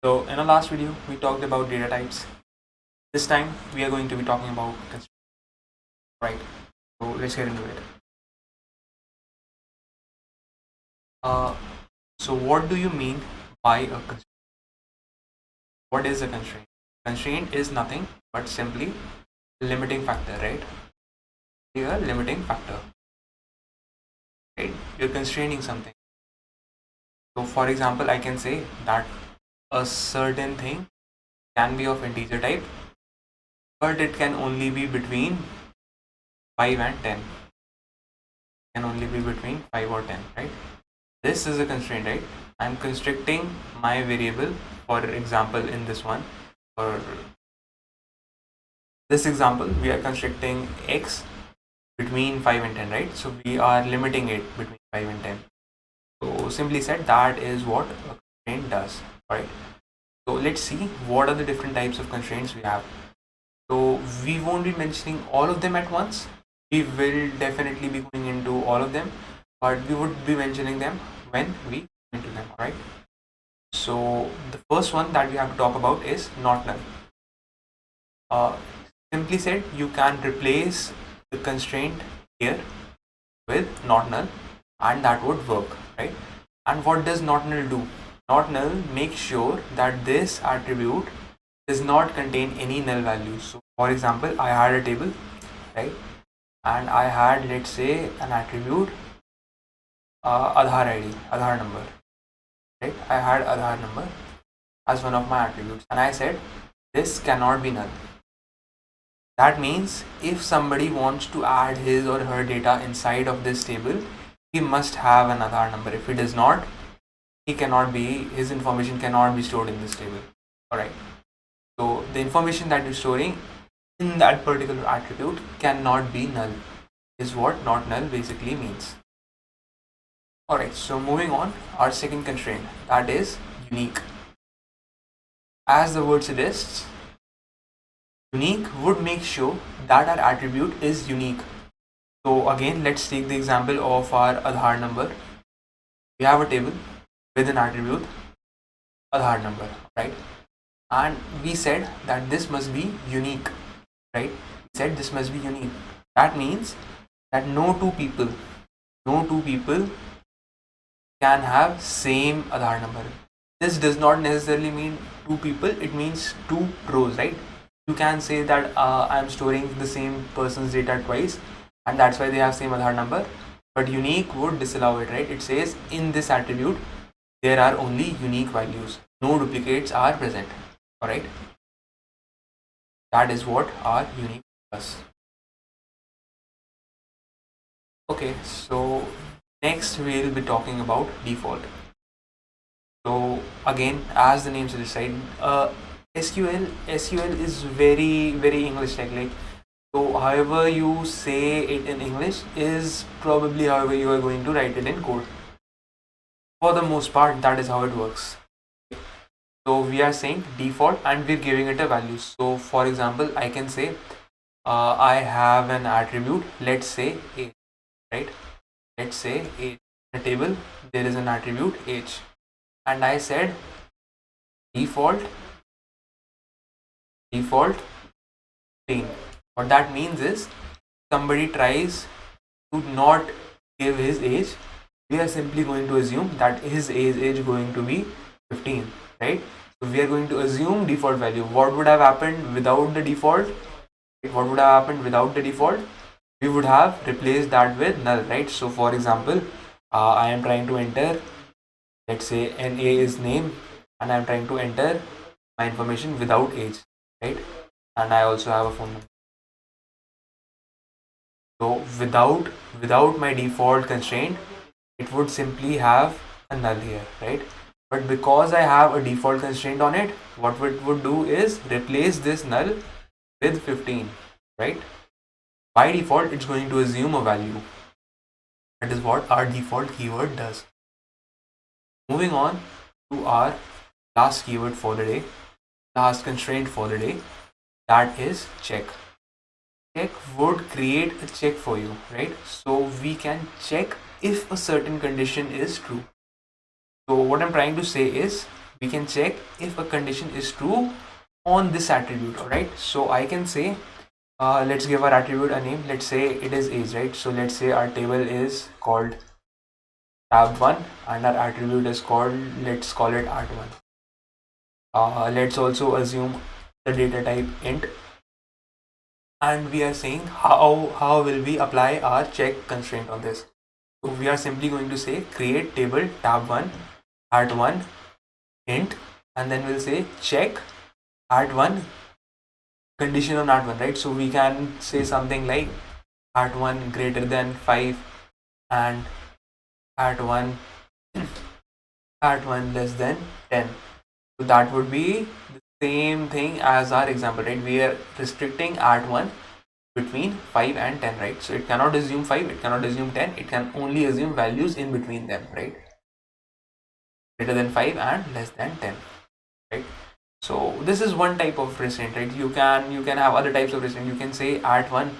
So in our last video, we talked about data types. This time we are going to be talking about constraints, right? So let's get into it. Uh, so what do you mean by a constraint? What is a constraint? Constraint is nothing but simply limiting factor, right? Here, limiting factor, right? You're constraining something. So for example, I can say that a certain thing can be of integer type, but it can only be between 5 and 10. Can only be between 5 or 10, right? This is a constraint, right? I'm constricting my variable. For example, in this one, or this example, we are constricting x between 5 and 10, right? So we are limiting it between 5 and 10. So simply said, that is what a constraint does, right? So let's see what are the different types of constraints we have. So we won't be mentioning all of them at once. We will definitely be going into all of them, but we would be mentioning them when we go into them, alright? So the first one that we have to talk about is not null. Simply said, you can replace the constraint here with not null and that would work, right? And what does not null do? Not null makes sure that this attribute does not contain any null values. So for example, I had a table, right? And I had, let's say, an attribute Aadhaar ID, Aadhaar number, right? I had Aadhaar number as one of my attributes and I said this cannot be null. That means if somebody wants to add his or her data inside of this table, he must have an Aadhaar number. If he does not, his information cannot be stored in this table. Alright. So the information that you're storing in that particular attribute cannot be null, is what not null basically means. Alright, so moving on, our second constraint, that is unique. As the word suggests, unique would make sure that our attribute is unique. So again, let's take the example of our Aadhaar number. We have a table with an attribute Aadhaar number, right? And we said that this must be unique, right? We said this must be unique. That means that no two people can have same Aadhaar number. This does not necessarily mean two people, it means two rows, right? You can say that I'm storing the same person's data twice and that's why they have same Aadhaar number, but unique would disallow it, right? It says in this attribute there are only unique values, no duplicates are present. Alright, that is what our unique does. Okay, so next we'll be talking about default. So again, as the name suggests, SQL is very English like. So however you say it in English is probably however you are going to write it in code. For the most part, that is how it works. So we are saying default and we're giving it a value. So for example, I can say I have an attribute, let's say age, right? Let's say age. In a table there is an attribute age and I said default 15. What that means is somebody tries to not give his age, we are simply going to assume that his age is going to be 15, right? So we are going to assume default value. What would have happened without the default? What would have happened without the default? We would have replaced that with null, right? So for example, I am trying to enter, let's say NA is name and I am trying to enter my information without age, right? And I also have a phone number. So without my default constraint, it would simply have a null here, right? But because I have a default constraint on it, what it would do is replace this null with 15, right? By default, it's going to assume a value. That is what our default keyword does. Moving on to our last keyword for the day, last constraint for the day, that is check. Check would create a check for you, right? So we can check if a certain condition is true. So what I'm trying to say is we can check if a condition is true on this attribute. All right, so I can say let's give our attribute a name. Let's say it is age, right? So let's say our table is called tab1 and our attribute is called, let's call it art1. Let's also assume the data type int, and we are saying how will we apply our check constraint on this. So we are simply going to say create table tab1 art1 int, and then we'll say check art1 condition on art1, right? So we can say something like art1 greater than 5 and art1 art1 less than 10. So that would be the same thing as our example, right? We are restricting art1 between 5 and 10, right? So it cannot assume 5, it cannot assume 10, it can only assume values in between them, right? Greater than 5 and less than 10, right? So this is one type of restraint, right? You can have other types of restraint. You can say art1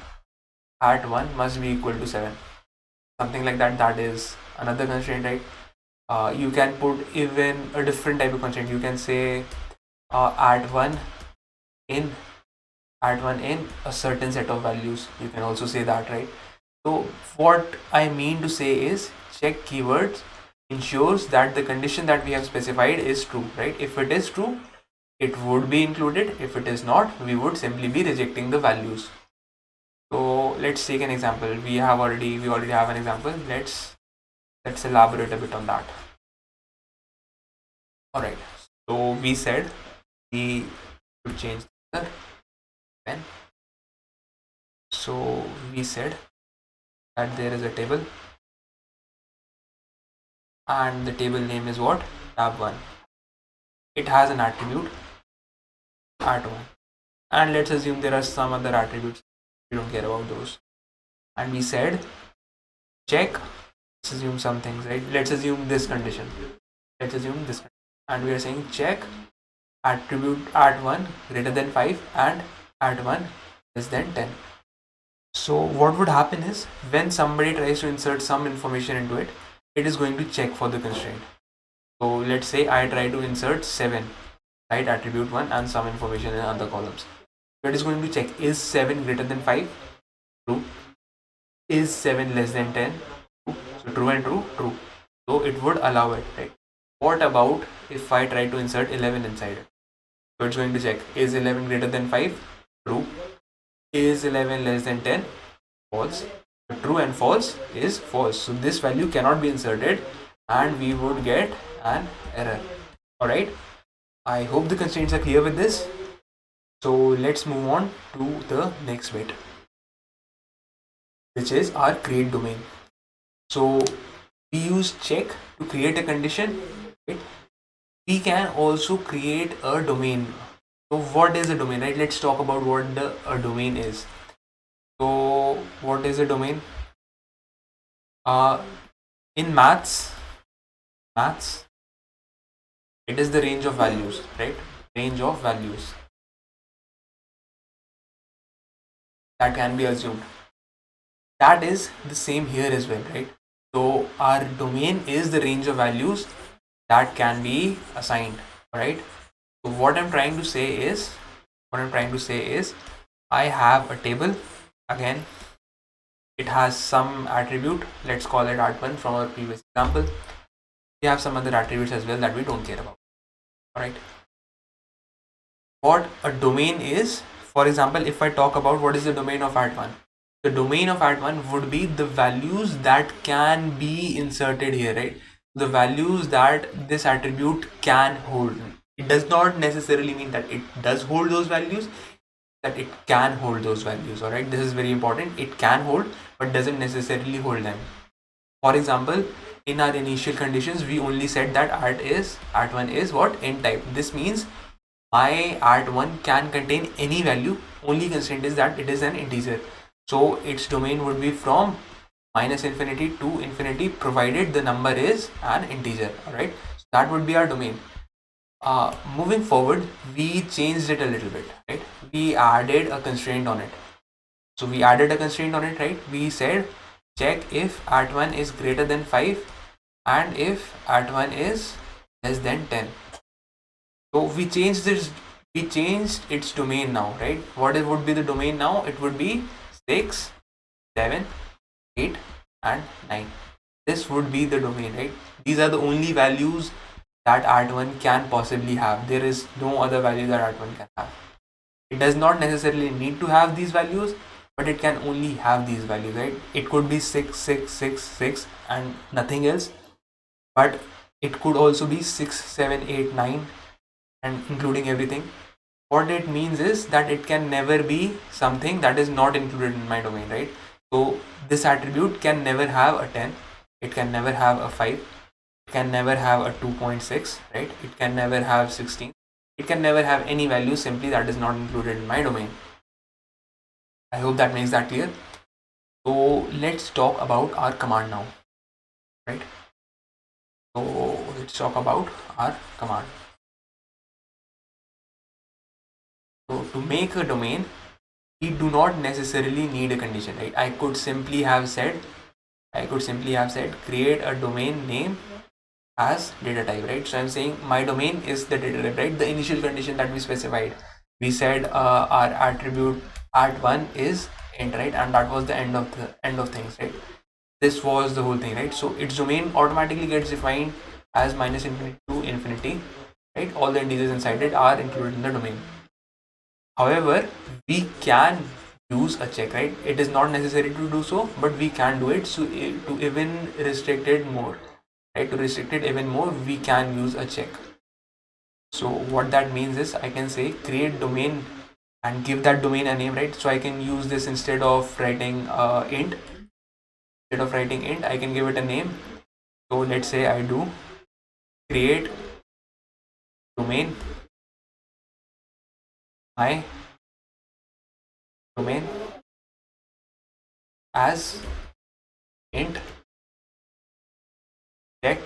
must be equal to 7, something like that. That is another constraint, right? You can put even a different type of constraint. You can say art1 in a certain set of values. You can also say that, right? So what I mean to say is check keywords ensures that the condition that we have specified is true, right? If it is true, it would be included. If it is not, we would simply be rejecting the values. So let's take an example. We already have an example. Let's elaborate a bit on that. All right, so we said we should change the pen. So we said that there is a table and the table name is what? tab1. It has an attribute art1, and let's assume there are some other attributes. We don't care about those. And we said check, let's assume some things, right? Let's assume this condition. And we are saying check attribute art1 greater than 5 and art1 less than 10. So what would happen is when somebody tries to insert some information into it, it is going to check for the constraint. So let's say I try to insert 7, right? Attribute 1 and some information in other columns. So it is going to check, is 7 greater than 5? True. Is 7 less than 10? True. So true and true, true. So it would allow it, right? What about if I try to insert 11 inside it? So it's going to check, is 11 greater than 5? True. Is 11 less than 10? False. So true and false is false. So this value cannot be inserted and we would get an error. Alright. I hope the constraints are clear with this. So let's move on to the next bit, which is our create domain. So we use check to create a condition. Right? We can also create a domain. So what is a domain, right? Let's talk about what a domain is. So what is a domain? In maths, it is the range of values, right? Range of values that can be assumed. That is the same here as well, right? So our domain is the range of values that can be assigned, right? So what I'm trying to say is I have a table. Again, it has some attribute. Let's call it art1 from our previous example. We have some other attributes as well that we don't care about. Alright. What a domain is, for example, if I talk about what is the domain of art1, the domain of art1 would be the values that can be inserted here, right? The values that this attribute can hold. It does not necessarily mean that it does hold those values, that it can hold those values. Alright, this is very important. It can hold but doesn't necessarily hold them. For example, in our initial conditions, we only said that art1 is what? Int type. This means my art1 can contain any value. Only constraint is that it is an integer. So its domain would be from -infinity to infinity, provided the number is an integer. Alright, so that would be our domain. Moving forward, we changed it a little bit, right? We added a constraint on it. So we added a constraint on it, right? We said check if art1 is greater than 5 and if art1 is less than 10. So we changed its domain now, right? What it would be the domain now? It would be 6, 7, 8 and 9. This would be the domain, right? These are the only values that Art1 can possibly have. There is no other value that Art1 can have. It does not necessarily need to have these values, but it can only have these values, right? It could be 6, 6, 6, 6 and nothing else, but it could also be 6, 7, 8, 9 and including everything. What it means is that it can never be something that is not included in my domain, right? So this attribute can never have a 10, it can never have a 5, it can never have a 2.6, right? It can never have 16, it can never have any value simply that is not included in my domain. I hope that makes that clear. So let's talk about our command now, right? So let's talk about our command. So to make a domain, we do not necessarily need a condition, right? I could simply have said create a domain name as data type, right? So I'm saying my domain is the data type, right? The initial condition that we specified, we said our attribute art1 is int, right? And that was the end of things, right? This was the whole thing, right? So its domain automatically gets defined as -infinity to infinity, right? All the integers inside it are included in the domain. However, we can use a check, right? It is not necessary to do so, but we can do it. So to even restrict it more, right? To restrict it even more, we can use a check. So what that means is I can say create domain and give that domain a name, right? So I can use this instead of writing int. Instead of writing int, I can give it a name. So let's say I do create domain my domain as int check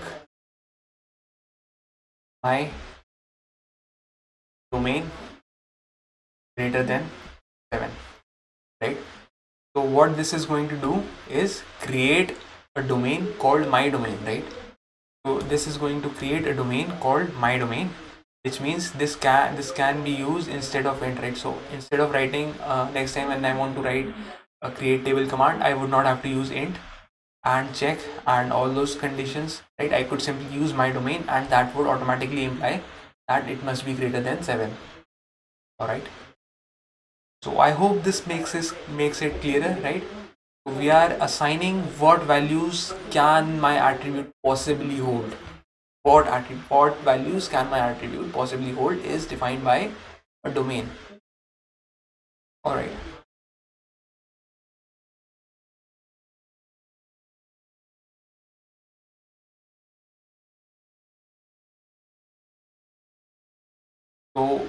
my domain greater than 7, right? So what this is going to do is create a domain called my domain, right? So this is going to create a domain called my domain, which means this can be used instead of int, right? So instead of writing next time when I want to write a create table command, I would not have to use int and check and all those conditions, right? I could simply use my domain and that would automatically imply that it must be greater than 7. All right, so I hope this makes it clearer, right? So we are assigning what values can my attribute possibly hold. What values can my attribute possibly hold is defined by a domain. All right. So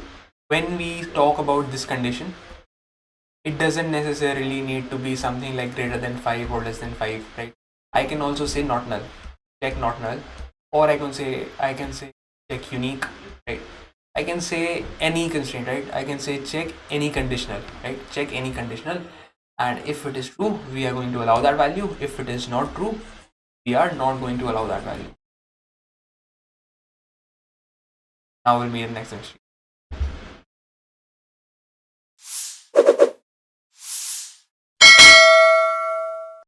when we talk about this condition, it doesn't necessarily need to be something like greater than 5 or less than 5, right? I can also say not null, check not null, or I can say check unique, right? I can say any constraint, right? I can say check any conditional, right? Check any conditional, and if it is true, we are going to allow that value. If it is not true, we are not going to allow that value. Now we'll meet in the next section.